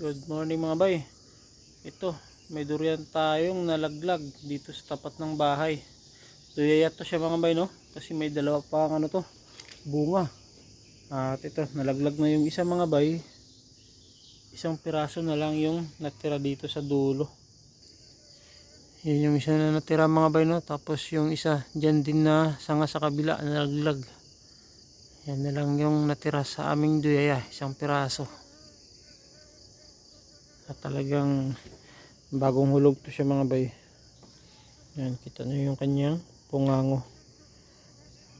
Good morning mga bay. Ito, may durian tayong nalaglag dito sa tapat ng bahay. Tuyaya to siya mga bay, no? Kasi may dalawa pa ano to, bunga. At ito, nalaglag na yung isa mga bay. Isang piraso na lang yung natira dito sa dulo. Yun yung isa na natira mga bay, no? Tapos yung isa dyan din na sanga sa kabila nalaglag. Yan na lang yung natira sa aming duyaya, isang piraso. At talagang bagong hulog to siya mga bay. Yan, kita nyo yung kanyang pungango.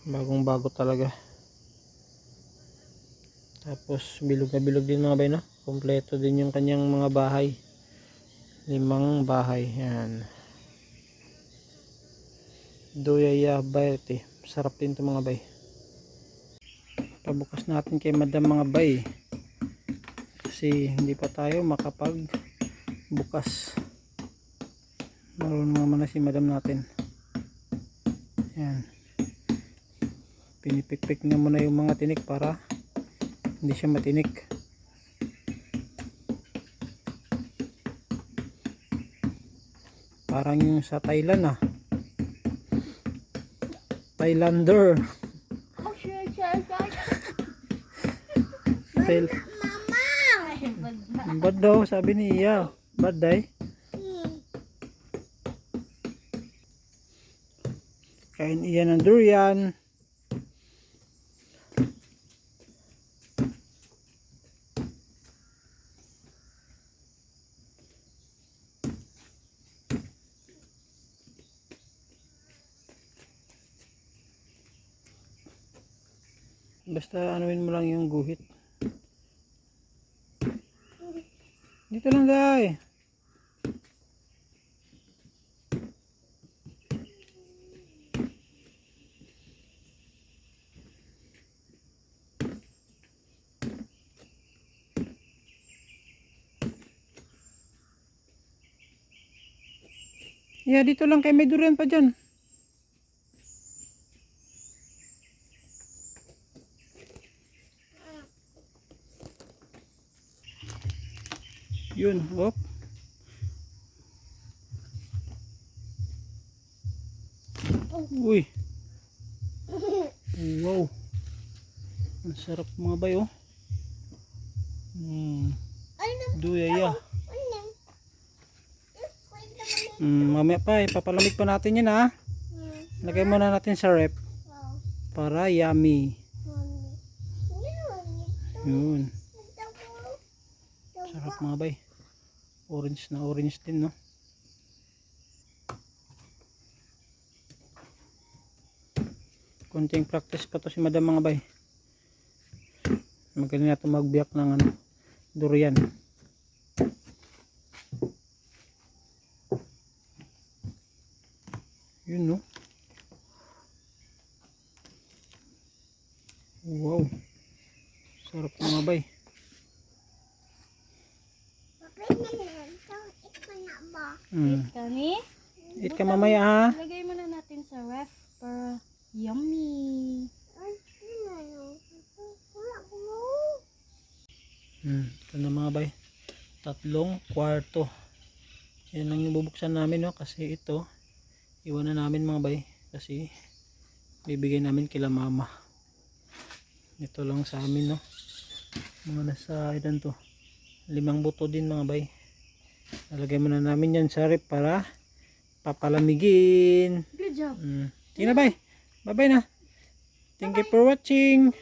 Bagong bago talaga. Tapos bilog na bilog din mga bay, no? Kompleto din yung kanyang mga bahay. 5 bahay. Yan. Duyaya Bayete. Sarap din to mga bay. Pabukas natin kay madam mga bay. Kasi hindi pa tayo makapag bukas. Marunong naman na si madam natin. Yan. Pinipikpik na muna yung mga tinik para hindi siya matinik. Parang yung sa Thailand Thailander. Bad daw sabi ni Iya. Bad day. Kain Iya ng durian. Basta anuin mo lang yung guhit. Dito lang day. Yeah, dito lang kay may durian pa dyan. Yun, op. Uy. Wow. Ang sarap mga bay, oh. Duyaya. Mamaya pa, ipapalamig pa natin yan ha. Lagay muna natin sa rep para yummy. Yun. Sarap mga bay. Orange na orange din, no? Konting practice pa to si madam mga bay. Magaling na ito magbiyak ng durian. Yun, no? Wow. Sarap mga bay. Eat ka mamaya ha. Lagay muna natin sa ref para yummy. Ito na mga bay. 3 kwarto. Yan lang yung bubuksan namin, no? Kasi ito iwanan namin mga bay. Kasi bibigay namin kila mama. Ito lang sa amin, no? Mga nasa ilan to, 5 buto din mga bay. Nalagay muna namin yan sa rep para papalamigin. Good job. Sige na bay. Bye bye na. Thank you for watching.